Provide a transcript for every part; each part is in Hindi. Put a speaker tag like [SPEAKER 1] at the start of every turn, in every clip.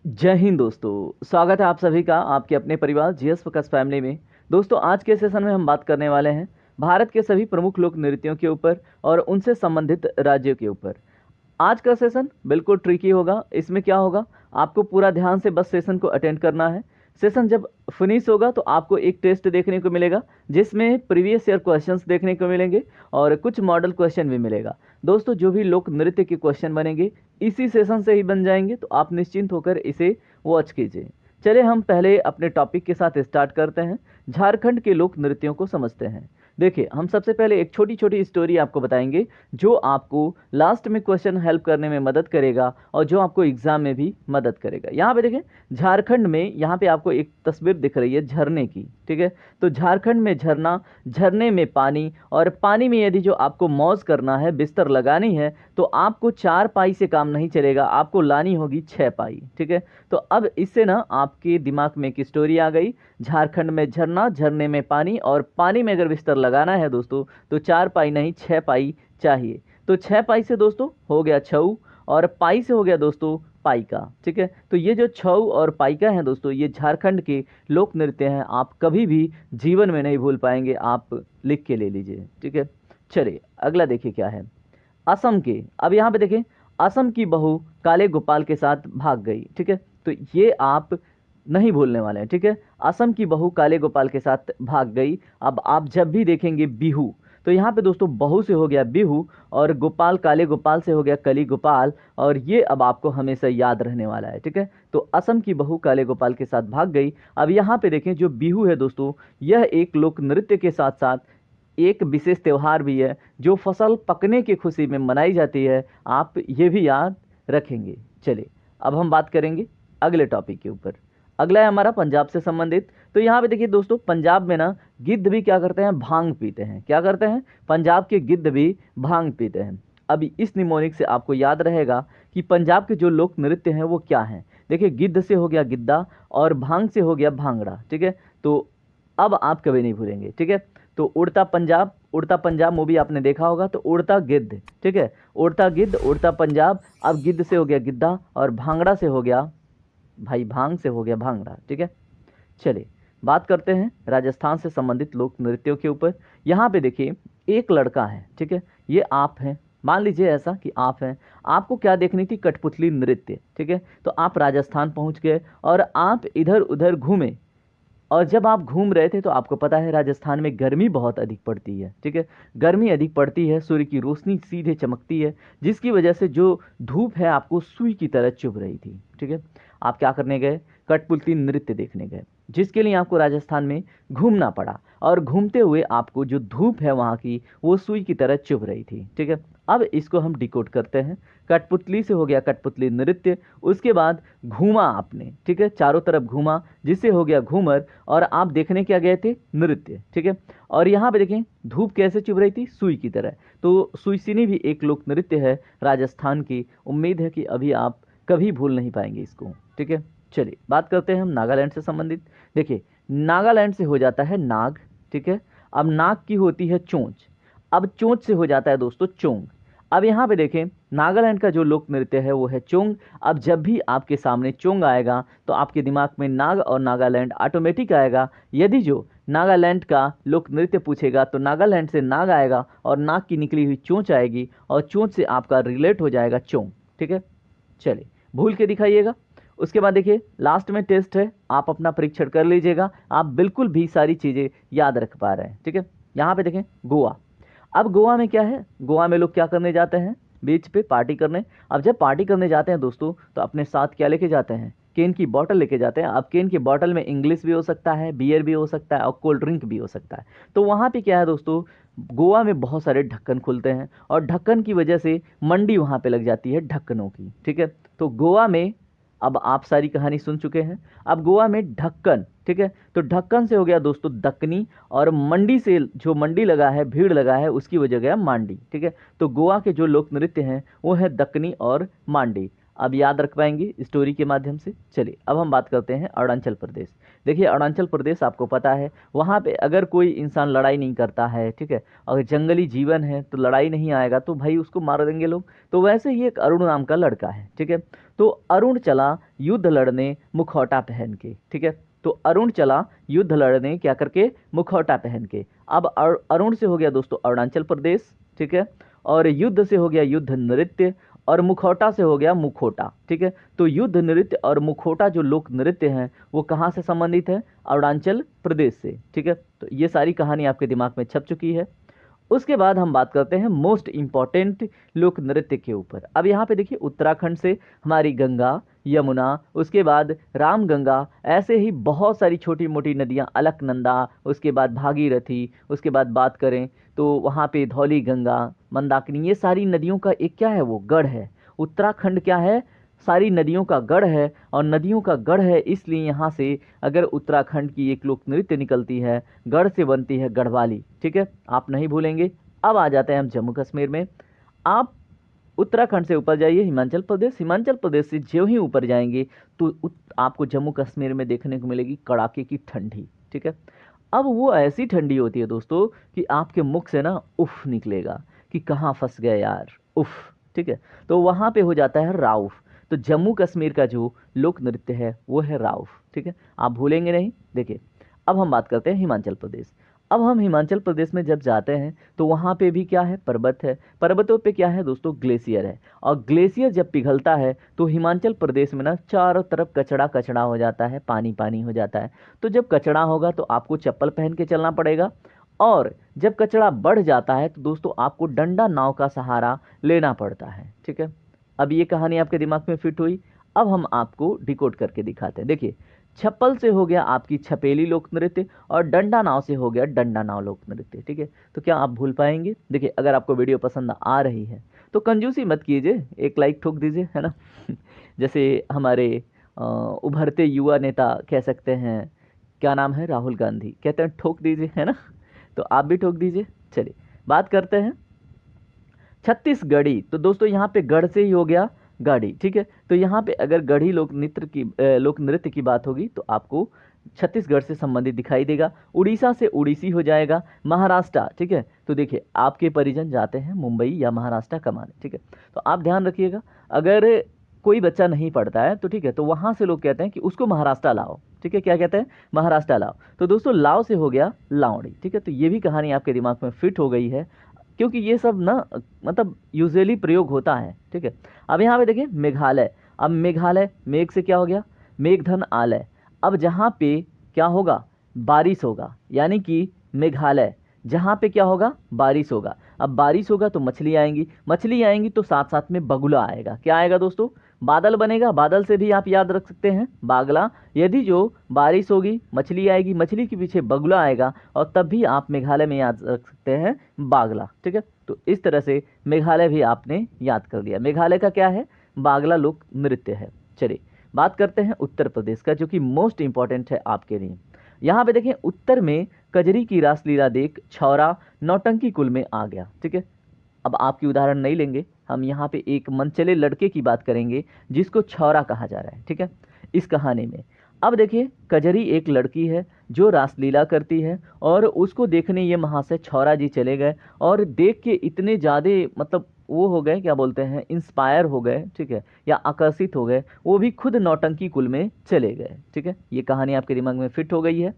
[SPEAKER 1] जय हिंद दोस्तों, स्वागत है आप सभी का आपके अपने परिवार जीएस फोकस फैमिली में। दोस्तों, आज के सेशन में हम बात करने वाले हैं भारत के सभी प्रमुख लोक नृत्यों के ऊपर और उनसे संबंधित राज्यों के ऊपर। आज का सेशन बिल्कुल ट्रिकी होगा। इसमें क्या होगा, आपको पूरा ध्यान से बस सेशन को अटेंड करना है। सेशन जब फिनिश होगा तो आपको एक टेस्ट देखने को मिलेगा जिसमें प्रीवियस ईयर क्वेश्चंस देखने को मिलेंगे और कुछ मॉडल क्वेश्चन भी मिलेगा। दोस्तों, जो भी लोक नृत्य के क्वेश्चन बनेंगे इसी सेशन से ही बन जाएंगे, तो आप निश्चिंत होकर इसे वॉच कीजिए। चलिए हम पहले अपने टॉपिक के साथ स्टार्ट करते हैं। झारखंड के लोक नृत्यों को समझते हैं। देखिए, हम सबसे पहले एक छोटी छोटी स्टोरी आपको बताएंगे जो आपको लास्ट में क्वेश्चन हेल्प करने में मदद करेगा और जो आपको एग्जाम में भी मदद करेगा। यहाँ पे देखें, झारखंड में यहाँ पे आपको एक तस्वीर दिख रही है झरने की, ठीक है। तो झारखंड में झरना, झरने में पानी, और पानी में यदि जो आपको मौज करना है, बिस्तर लगानी है, तो आपको 4 पाई से काम नहीं चलेगा, आपको लानी होगी 6 पाई, ठीक है। तो अब इससे ना आपके दिमाग में एक स्टोरी आ गई। झारखंड में झरना, झरने में पानी, और पानी में अगर बिस्तर लगाना है दोस्तों तो 4 पाई नहीं 6 पाई चाहिए। तो 6 पाई से दोस्तों हो गया छऊ, और पाई से हो गया दोस्तों पाइका, ठीक है। तो ये जो छऊ और पाइका हैं दोस्तों, ये झारखंड के लोक नृत्य हैं। आप कभी भी जीवन में नहीं भूल पाएंगे, आप लिख के ले लीजिए, ठीक है। चलिए अगला देखिए क्या है। असम के, अब यहाँ पे देखें, असम की बहू काले गोपाल के साथ भाग गई, ठीक है। तो ये आप नहीं भूलने वाले हैं, ठीक है। असम की बहू काले गोपाल के साथ भाग गई। अब आप जब भी देखेंगे बिहू, तो यहाँ पे दोस्तों बहू से हो गया बिहू, और गोपाल, काले गोपाल से हो गया कली गोपाल, और ये अब आपको हमेशा याद रहने वाला है, ठीक है। तो असम की बहू काले गोपाल के साथ भाग गई। अब यहाँ पे देखें, जो बिहू है दोस्तों, यह एक लोक नृत्य के साथ साथ एक विशेष त्यौहार भी है जो फसल पकने की खुशी में मनाई जाती है। आप ये भी याद रखेंगे। चलिए अब हम बात करेंगे अगले टॉपिक के ऊपर। अगला है हमारा पंजाब से संबंधित। तो यहाँ पे देखिए दोस्तों, पंजाब में ना गिद्ध भी क्या करते हैं, भांग पीते हैं। क्या करते हैं, पंजाब के गिद्ध भी भांग पीते हैं। अभी इस निमोनिक से आपको याद रहेगा कि पंजाब के जो लोक नृत्य हैं वो क्या हैं। देखिए, गिद्ध से हो गया गिद्दा और भांग से हो गया भांगड़ा, ठीक है। तो अब आप कभी नहीं भूलेंगे, ठीक है। तो उड़ता पंजाब, उड़ता पंजाब मूवी आपने देखा होगा, तो उड़ता गिद्ध, ठीक है। उड़ता गिद्ध, उड़ता पंजाब। अब गिद्ध से हो गया गिद्दा और भांगड़ा से हो गया, भाई भांग से हो गया भांगड़ा, ठीक है। चलिए बात करते हैं राजस्थान से संबंधित लोक नृत्यों के ऊपर। यहाँ पे देखिए, एक लड़का है, ठीक है। ये आप हैं, मान लीजिए ऐसा कि आप हैं। आपको क्या देखनी थी, कठपुतली नृत्य, ठीक है। तो आप राजस्थान पहुँच गए और आप इधर उधर घूमे, और जब आप घूम रहे थे तो आपको पता है राजस्थान में गर्मी बहुत अधिक पड़ती है, ठीक है। गर्मी अधिक पड़ती है, सूर्य की रोशनी सीधे चमकती है, जिसकी वजह से जो धूप है आपको सुई की तरह चुभ रही थी, ठीक है। आप क्या करने गए, कठपुतली नृत्य देखने गए, जिसके लिए आपको राजस्थान में घूमना पड़ा, और घूमते हुए आपको जो धूप है वहाँ की वो सुई की तरह चुभ रही थी, ठीक है। अब इसको हम डिकोड करते हैं। कठपुतली से हो गया कठपुतली नृत्य, उसके बाद घूमा आपने, ठीक है, चारों तरफ घूमा, जिससे हो गया घूमर, और आप देखने क्या गए थे, नृत्य, ठीक है। और यहाँ पे देखें, धूप कैसे चुभ रही थी, सुई की तरह। तो सुईसिनी भी एक लोक नृत्य है राजस्थान की। उम्मीद है कि अभी आप कभी भूल नहीं पाएंगे इसको, ठीक है। चलिए बात करते हैं हम नागालैंड से संबंधित। देखिए, नागालैंड से हो जाता है नाग, ठीक है। अब नाग की होती है चोंच, अब चोंच से हो जाता है दोस्तों चोंग। अब यहाँ पे देखें, नागालैंड का जो लोक नृत्य है वो है चोंग। अब जब भी आपके सामने चोंग आएगा तो आपके दिमाग में नाग और नागालैंड ऑटोमेटिक आएगा। यदि जो नागालैंड का लोक नृत्य पूछेगा तो नागालैंड से नाग आएगा और नाग की निकली हुई चोंच आएगी, और चोंच से आपका रिलेट हो जाएगा चोंग, ठीक है। चलिए भूल के दिखाइएगा। उसके बाद देखिए, लास्ट में टेस्ट है, आप अपना परीक्षण कर लीजिएगा, आप बिल्कुल भी सारी चीज़ें याद रख पा रहे हैं, ठीक है। यहाँ पे देखें गोवा। अब गोवा में क्या है, गोवा में लोग क्या करने जाते हैं, बीच पे पार्टी करने। अब जब पार्टी करने जाते हैं दोस्तों तो अपने साथ क्या लेके जाते हैं, केन की बॉटल लेके जाते हैं। अब केन की बॉटल में इंग्लिश भी हो सकता है, बियर भी हो सकता है, और कोल्ड ड्रिंक भी हो सकता है। तो वहाँ पे क्या है दोस्तों, गोवा में बहुत सारे ढक्कन खुलते हैं, और ढक्कन की वजह से मंडी वहाँ पे लग जाती है ढक्कनों की, ठीक है। तो गोवा में, अब आप सारी कहानी सुन चुके हैं, अब गोवा में ढक्कन, ठीक है। तो ढक्कन से हो गया दोस्तों दक्कनी, और मंडी से जो मंडी लगा है, भीड़ लगा है, उसकी वजह गया मांडी, ठीक है। तो गोवा के जो लोक नृत्य हैं वो है दक्कनी और मांडी। अब याद रख पाएंगे स्टोरी के माध्यम से। चलिए अब हम बात करते हैं अरुणाचल प्रदेश। देखिए अरुणाचल प्रदेश आपको पता है वहाँ पे अगर कोई इंसान लड़ाई नहीं करता है, ठीक है, अगर जंगली जीवन है तो लड़ाई नहीं आएगा तो भाई उसको मार देंगे लोग। तो वैसे ही एक अरुण नाम का लड़का है, ठीक है। तो अरुण चला युद्ध लड़ने मुखौटा पहन के, ठीक है। तो अरुण चला युद्ध लड़ने क्या करके, मुखौटा पहन के। अब अरुण से हो गया दोस्तों अरुणाचल प्रदेश, ठीक है, और युद्ध से हो गया युद्ध नृत्य, और मुखौटा से हो गया मुखौटा, ठीक है। तो युद्ध नृत्य और मुखौटा जो लोक नृत्य हैं वो कहाँ से संबंधित है, अरुणाचल प्रदेश से, ठीक है। तो ये सारी कहानी आपके दिमाग में छप चुकी है। उसके बाद हम बात करते हैं मोस्ट इम्पॉर्टेंट लोक नृत्य के ऊपर। अब यहाँ पे देखिए उत्तराखंड से हमारी गंगा, यमुना, उसके बाद रामगंगा, ऐसे ही बहुत सारी छोटी मोटी नदियाँ, अलकनंदा, उसके बाद भागीरथी, उसके बाद बात करें तो वहाँ पे धौली गंगा, मंदाकिनी, ये सारी नदियों का एक क्या है, वो गढ़ है। उत्तराखंड क्या है, सारी नदियों का गढ़ है, और नदियों का गढ़ है इसलिए यहाँ से अगर उत्तराखंड की एक लोक नृत्य निकलती है, गढ़ से बनती है गढ़वाली, ठीक है, आप नहीं भूलेंगे। अब आ जाते हैं हम जम्मू कश्मीर में। आप उत्तराखंड से ऊपर जाइए हिमाचल प्रदेश, हिमाचल प्रदेश से जो ही ऊपर जाएंगे तो आपको जम्मू कश्मीर में देखने को मिलेगी कड़ाके की ठंडी, ठीक है। अब वो ऐसी ठंडी होती है दोस्तों कि आपके मुख से ना उफ निकलेगा कि कहाँ फंस गए यार, उफ, ठीक है। तो वहाँ पे हो जाता है राउफ। तो जम्मू कश्मीर का जो लोक नृत्य है वो है राउफ, ठीक है, आप भूलेंगे नहीं। देखिए अब हम बात करते हैं हिमाचल प्रदेश। अब हम हिमाचल प्रदेश में जब जाते हैं तो वहाँ पे भी क्या है, पर्वत है, पर्वतों पे क्या है दोस्तों, ग्लेशियर है। और ग्लेशियर जब पिघलता है तो हिमाचल प्रदेश में ना चारों तरफ कचड़ा कचड़ा हो जाता है, पानी पानी हो जाता है। तो जब कचड़ा होगा तो आपको चप्पल पहन के चलना पड़ेगा, और जब कचड़ा बढ़ जाता है तो दोस्तों आपको डंडा नाव का सहारा लेना पड़ता है, ठीक है। अब ये कहानी आपके दिमाग में फिट हुई। अब हम आपको डिकोड करके दिखाते हैं। देखिए छप्पल से हो गया आपकी छपेली लोक नृत्य, और डंडा नाव से हो गया डंडा नाव लोक नृत्य, ठीक है। तो क्या आप भूल पाएंगे। देखिए अगर आपको वीडियो पसंद आ रही है तो कंजूसी मत कीजिए, एक लाइक ठोक दीजिए, है ना। जैसे हमारे उभरते युवा नेता कह सकते हैं, क्या नाम है, राहुल गांधी, कहते हैं ठोक दीजिए, है ना। तो आप भी ठोक दीजिए। चलिए बात करते हैं छत्तीसगढ़ी। तो दोस्तों यहाँ पे गढ़ से ही हो गया गाड़ी, ठीक है। तो यहाँ पे अगर गढ़ी लोक नृत्य की बात होगी तो आपको छत्तीसगढ़ से संबंधित दिखाई देगा। उड़ीसा से उड़ीसी हो जाएगा। महाराष्ट्र, ठीक है। तो देखिए आपके परिजन जाते हैं मुंबई या महाराष्ट्र कमाने, ठीक है। तो आप ध्यान रखिएगा, अगर कोई बच्चा नहीं पढ़ता है तो ठीक है, तो वहाँ से लोग कहते हैं कि उसको महाराष्ट्र लाओ, ठीक है। क्या कहते हैं, महाराष्ट्र लाओ। तो दोस्तों लाओ से हो गया लावड़ी, ठीक है। तो ये भी कहानी आपके दिमाग में फिट हो गई है, क्योंकि ये सब ना मतलब यूजुअली प्रयोग होता है, ठीक है। अब यहाँ पे देखिए मेघालय। अब मेघालय, मेघ से क्या हो गया, मेघधन आलय। अब जहाँ पे क्या होगा, बारिश होगा, यानी कि मेघालय जहाँ पे क्या होगा, बारिश होगा। अब बारिश होगा तो मछली आएंगी, मछली आएंगी तो साथ साथ में बगुला आएगा। क्या आएगा दोस्तों, बादल बनेगा। बादल से भी आप याद रख सकते हैं बागला। यदि जो बारिश होगी, मछली आएगी, मछली के पीछे बगुला आएगा, और तब भी आप मेघालय में याद रख सकते हैं बागला, ठीक है। तो इस तरह से मेघालय भी आपने याद कर लिया। मेघालय का क्या है, बागला लोक नृत्य है। चलिए बात करते हैं उत्तर प्रदेश का, जो कि मोस्ट इंपॉर्टेंट है आपके लिए। यहाँ पे देखें उत्तर में कजरी की रासलीला देख छौरा नौटंकी कुल में आ गया, ठीक है। अब आपकी उदाहरण नहीं लेंगे, हम यहाँ पे एक मनचले लड़के की बात करेंगे जिसको छौरा कहा जा रहा है, ठीक है, इस कहानी में। अब देखिए कजरी एक लड़की है जो रासलीला करती है, और उसको देखने ये वहाँ से छौरा जी चले गए, और देख के इतने ज़्यादा मतलब वो हो गए, क्या बोलते हैं, इंस्पायर हो गए, ठीक है, या आकर्षित हो गए, वो भी खुद नौटंकी कुल में चले गए, ठीक है। ये कहानी आपके दिमाग में फिट हो गई है।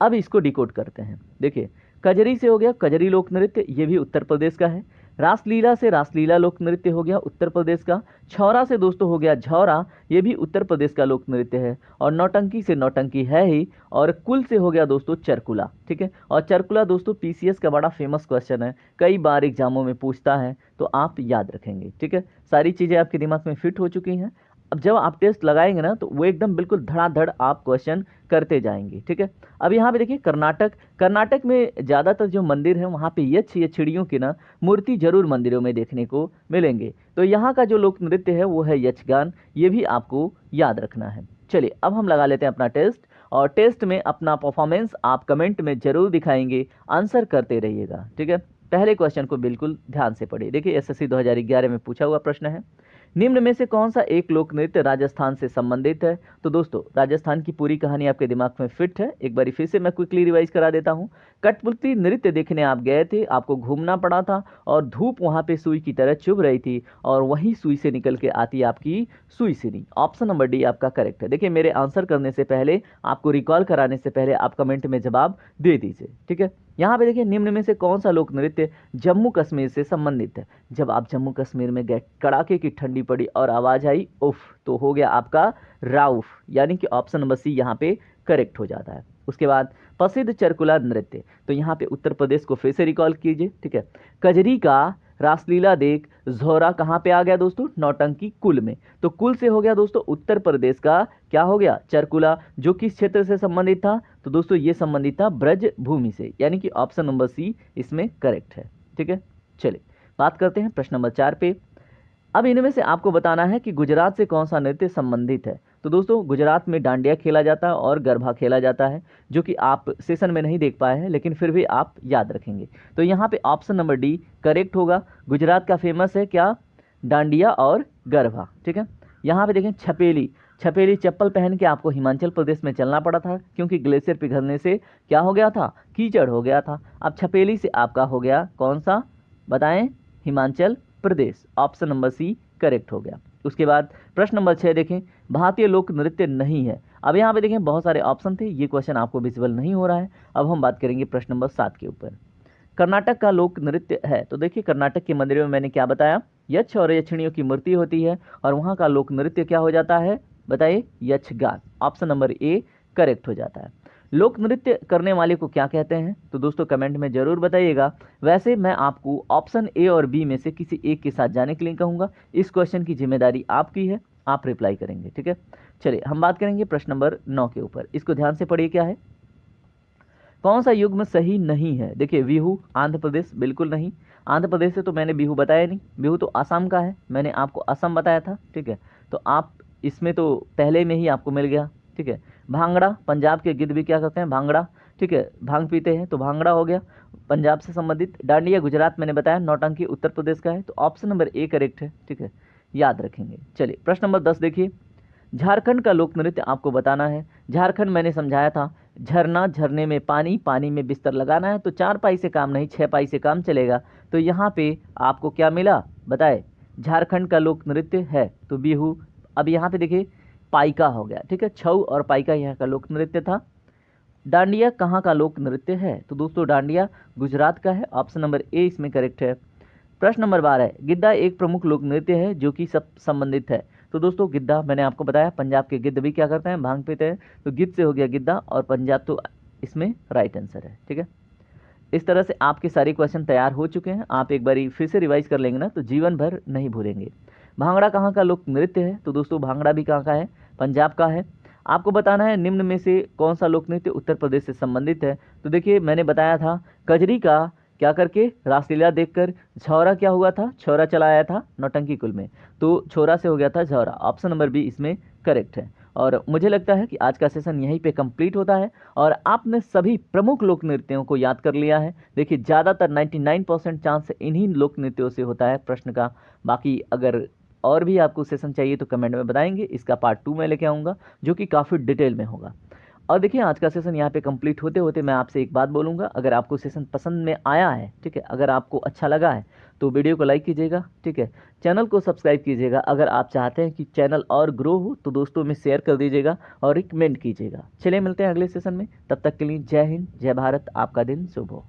[SPEAKER 1] अब इसको डिकोड करते हैं। देखिए कजरी से हो गया कजरी लोक नृत्य, ये भी उत्तर प्रदेश का है। रासलीला से रासलीला लोक नृत्य हो गया उत्तर प्रदेश का। छौरा से दोस्तों हो गया झौरा, ये भी उत्तर प्रदेश का लोक नृत्य है। और नौटंकी से नौटंकी है ही, और कुल से हो गया दोस्तों चरकुला, ठीक है। और चरकुला दोस्तों पीसीएस का बड़ा फेमस क्वेश्चन है, कई बार एग्जामों में पूछता है, तो आप याद रखेंगे, ठीक है। सारी चीज़ें आपके दिमाग में फिट हो चुकी हैं। अब जब आप टेस्ट लगाएंगे ना तो वो एकदम बिल्कुल धड़ाधड़ आप क्वेश्चन करते जाएंगे, ठीक है। अब यहाँ पे देखिए कर्नाटक, कर्नाटक में ज़्यादातर जो मंदिर है वहाँ पे यक्ष या चिड़ियों की ना मूर्ति जरूर मंदिरों में देखने को मिलेंगे। तो यहाँ का जो लोक नृत्य है वो है यक्षगान, ये भी आपको याद रखना है। चलिए अब हम लगा लेते हैं अपना टेस्ट, और टेस्ट में अपना परफॉर्मेंस आप कमेंट में जरूर दिखाएंगे, आंसर करते रहिएगा, ठीक है। पहले क्वेश्चन को बिल्कुल ध्यान से पढ़िए। देखिए एसएससी 2011 में पूछा हुआ प्रश्न है, निम्न में से कौन सा एक लोक नृत्य राजस्थान से संबंधित है? तो दोस्तों राजस्थान की पूरी कहानी आपके दिमाग में फिट है, एक बार फिर से मैं क्विकली रिवाइज करा देता हूँ। कठपुतली नृत्य देखने आप गए थे, आपको घूमना पड़ा था और धूप वहां पे सुई की तरह चुभ रही थी और वही सुई से निकल के आती आपकी सुई सिनी। ऑप्शन नंबर डी आपका करेक्ट है। देखिए मेरे आंसर करने से पहले, आपको रिकॉल कराने से पहले आप कमेंट में जवाब दे दीजिए, ठीक है। यहाँ पे देखिए निम्न में से कौन सा लोक नृत्य जम्मू कश्मीर से संबंधित है? जब आप जम्मू कश्मीर में गए, कड़ाके की ठंडी पड़ी और आवाज आई उफ, तो हो गया आपका राउफ, यानी कि ऑप्शन नंबर सी यहाँ पे करेक्ट हो जाता है। उसके बाद प्रसिद्ध चरकुला नृत्य, तो यहाँ पे उत्तर प्रदेश को फिर से रिकॉल कीजिए, ठीक है। कजरी का रासलीला देख झोरा कहाँ पे आ गया दोस्तों? नौटंकी कुल में। तो कुल से हो गया दोस्तों उत्तर प्रदेश का क्या हो गया? चरकुला, जो किस क्षेत्र से संबंधित था? तो दोस्तों ये संबंधित था ब्रज भूमि से, यानी कि ऑप्शन नंबर सी इसमें करेक्ट है, ठीक है। चलिए बात करते हैं प्रश्न नंबर 4 पे। अब इनमें से आपको बताना है कि गुजरात से कौन सा नृत्य संबंधित है? तो दोस्तों गुजरात में डांडिया खेला जाता है और गरबा खेला जाता है, जो कि आप सेशन में नहीं देख पाए हैं, लेकिन फिर भी आप याद रखेंगे। तो यहाँ पे ऑप्शन नंबर डी करेक्ट होगा। गुजरात का फेमस है क्या? डांडिया और गरबा, ठीक है। यहाँ पे देखें छपेली, छपेली चप्पल पहन के आपको हिमाचल प्रदेश में चलना पड़ा था, क्योंकि ग्लेशियर पिघलने से क्या हो गया था? कीचड़ हो गया था। अब छपेली से आपका हो गया कौन सा? बताएं। Himachal Pradesh, option number C correct हो गया। उसके बाद प्रश्न नंबर 6 देखें, भारतीय लोक नृत्य नहीं है। अब यहाँ पे देखें बहुत सारे ऑप्शन थे, ये क्वेश्चन आपको विजिबल नहीं हो रहा है। अब हम बात करेंगे प्रश्न नंबर 7 के ऊपर। कर्नाटक का लोक नृत्य है, तो देखिए कर्नाटक के मंदिरों में मैंने क्या बताया? यक्ष और यक्षिणियों की मूर्ति होती है और वहाँ का लोक नृत्य क्या हो जाता है? बताइए। Yakshagana, option number A correct हो जाता है। लोक नृत्य करने वाले को क्या कहते हैं? तो दोस्तों कमेंट में जरूर बताइएगा। वैसे मैं आपको ऑप्शन ए और बी में से किसी एक के साथ जाने के लिए कहूँगा। इस क्वेश्चन की जिम्मेदारी आपकी है, आप रिप्लाई करेंगे, ठीक है। चलिए हम बात करेंगे प्रश्न नंबर 9 के ऊपर। इसको ध्यान से पढ़िए, क्या है? कौन सा युग्म सही नहीं है? देखिए बिहू आंध्र प्रदेश बिल्कुल नहीं, आंध्र प्रदेश से तो मैंने बिहू बताया नहीं, बिहू तो आसाम का है, मैंने आपको असम बताया था, ठीक है। तो आप इसमें तो पहले में ही आपको मिल गया, ठीक है। भांगड़ा, पंजाब के गिद्ध भी क्या करते हैं? भांगड़ा, ठीक है, भांग पीते हैं, तो भांगड़ा हो गया पंजाब से संबंधित। डांडिया गुजरात मैंने बताया, नौटंकी उत्तर प्रदेश का है, तो ऑप्शन नंबर ए करेक्ट है, ठीक है, याद रखेंगे। चलिए प्रश्न नंबर 10 देखिए, झारखंड का लोक नृत्य आपको बताना है। झारखंड मैंने समझाया था, झरना, झरने में पानी, पानी में बिस्तर लगाना है, तो 4 पाई से काम नहीं 6 पाई से काम चलेगा। तो यहाँ पे आपको क्या मिला? बताए। झारखंड का लोक नृत्य है तो बिहू। अब यहाँ पे देखिए पाइका हो गया, ठीक है, छऊ और पाइका यहाँ का लोक नृत्य था। डांडिया कहाँ का लोक नृत्य है? तो दोस्तों डांडिया गुजरात का है, ऑप्शन नंबर ए इसमें करेक्ट है। प्रश्न नंबर 12 है, गिद्धा एक प्रमुख लोक नृत्य है जो कि सब संबंधित है। तो दोस्तों गिद्धा मैंने आपको बताया, पंजाब के गिद्ध भी क्या करते हैं? भांग पीते हैं, तो गिद्ध से हो गया गिद्धा और पंजाब तो इसमें राइट आंसर है, ठीक है। इस तरह से आपके सारे क्वेश्चन तैयार हो चुके हैं, आप एक बारी फिर से रिवाइज कर लेंगे ना तो जीवन भर नहीं भूलेंगे। भांगड़ा कहाँ का लोक नृत्य है? तो दोस्तों भांगड़ा भी कहाँ का है? पंजाब का है। आपको बताना है निम्न में से कौन सा लोक नृत्य उत्तर प्रदेश से संबंधित है। तो देखिए मैंने बताया था कजरी का क्या करके? रासलीला देखकर। छौरा क्या हुआ था? छौरा चला आया था नौटंकी कुल में, तो छोरा से हो गया था झौरा, ऑप्शन नंबर बी इसमें करेक्ट है। और मुझे लगता है कि आज का सेशन यहीं पे कंप्लीट होता है और आपने सभी प्रमुख लोक नृत्यों को याद कर लिया है। देखिए ज़्यादातर 99% चांस इन्हीं लोक नृत्यों से होता है प्रश्न का। बाकी अगर और भी आपको सेशन चाहिए तो कमेंट में बताएंगे, इसका पार्ट 2 मैं लेके आऊँगा जो कि काफ़ी डिटेल में होगा। और देखिए आज का सेशन यहाँ पे कंप्लीट होते होते मैं आपसे एक बात बोलूँगा, अगर आपको सेशन पसंद में आया है, ठीक है, अगर आपको अच्छा लगा है तो वीडियो को लाइक कीजिएगा, ठीक है, चैनल को सब्सक्राइब कीजिएगा। अगर आप चाहते हैं कि चैनल और ग्रो हो तो दोस्तों में शेयर कर दीजिएगा और रिकमेंड कीजिएगा। चलिए मिलते हैं अगले सेशन में, तब तक के लिए जय हिंद, जय भारत, आपका दिन शुभ हो।